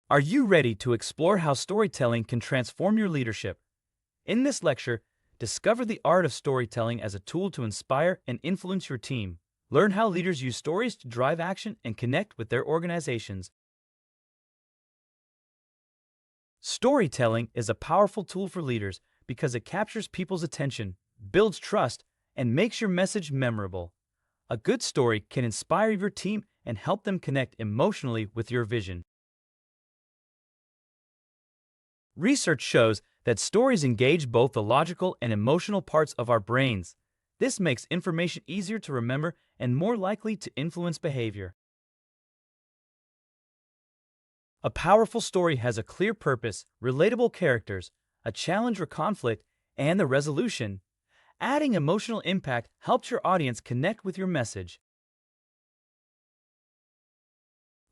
Are you ready to explore how storytelling can transform your leadership? In this lecture, discover the art of storytelling as a tool to inspire and influence your team. Learn how leaders use stories to drive action and connect with their organizations. Storytelling is a powerful tool for leaders because it captures people's attention, builds trust, and makes your message memorable. A good story can inspire your team and help them connect emotionally with your vision. Research shows that stories engage both the logical and emotional parts of our brains. This makes information easier to remember and more likely to influence behavior. A powerful story has a clear purpose, relatable characters, a challenge or conflict, and the resolution. Adding emotional impact helps your audience connect with your message.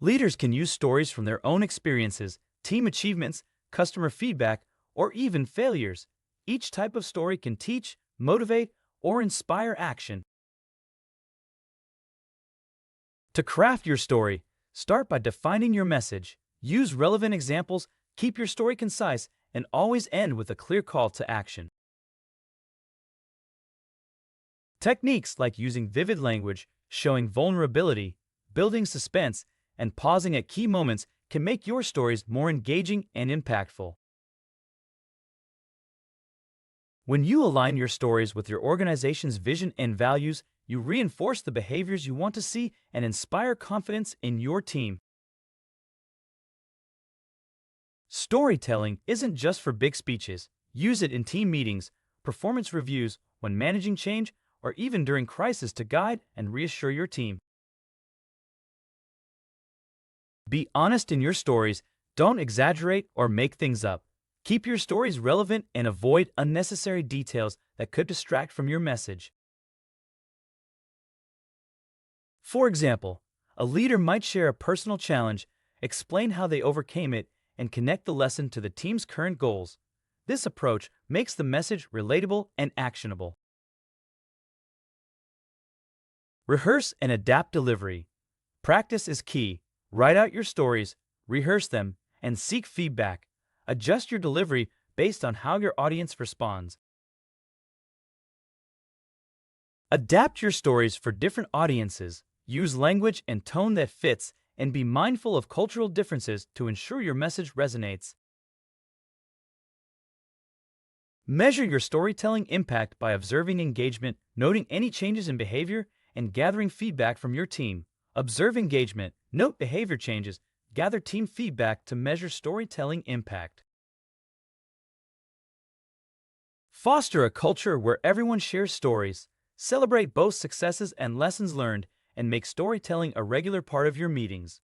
Leaders can use stories from their own experiences, team achievements, customer feedback, or even failures. Each type of story can teach, motivate, or inspire action. To craft your story, start by defining your message. Use relevant examples, keep your story concise, and always end with a clear call to action. Techniques like using vivid language, showing vulnerability, building suspense, and pausing at key moments can make your stories more engaging and impactful. When you align your stories with your organization's vision and values, you reinforce the behaviors you want to see and inspire confidence in your team. Storytelling isn't just for big speeches. Use it in team meetings, performance reviews, when managing change, or even during crisis to guide and reassure your team. Be honest in your stories, don't exaggerate or make things up. Keep your stories relevant and avoid unnecessary details that could distract from your message. For example, a leader might share a personal challenge, explain how they overcame it, and connect the lesson to the team's current goals. This approach makes the message relatable and actionable. Rehearse and adapt delivery. Practice is key. Write out your stories, rehearse them, and seek feedback. Adjust your delivery based on how your audience responds. Adapt your stories for different audiences. Use language and tone that fits, and be mindful of cultural differences to ensure your message resonates. Measure your storytelling impact by observing engagement, noting any changes in behavior, and gathering feedback from your team. Observe engagement, note behavior changes, gather team feedback to measure storytelling impact. Foster a culture where everyone shares stories. Celebrate both successes and lessons learned, and make storytelling a regular part of your meetings.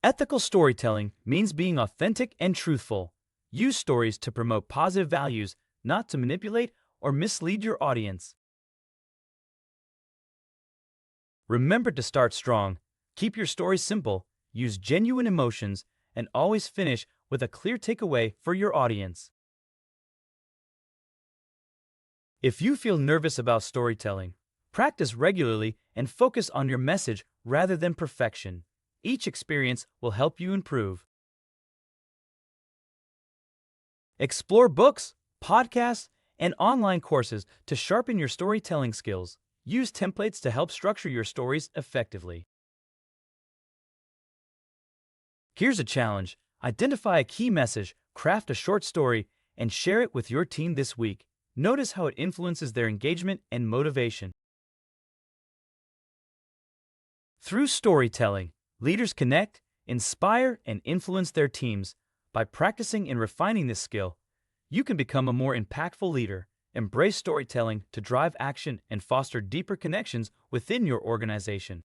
Ethical storytelling means being authentic and truthful. Use stories to promote positive values, not to manipulate or mislead your audience. Remember to start strong, keep your story simple, use genuine emotions, and always finish with a clear takeaway for your audience. If you feel nervous about storytelling, practice regularly and focus on your message rather than perfection. Each experience will help you improve. Explore books, podcasts, and online courses to sharpen your storytelling skills. Use templates to help structure your stories effectively. Here's a challenge. Identify a key message, craft a short story, and share it with your team this week. Notice how it influences their engagement and motivation. Through storytelling, leaders connect, inspire, and influence their teams. By practicing and refining this skill, you can become a more impactful leader. Embrace storytelling to drive action and foster deeper connections within your organization.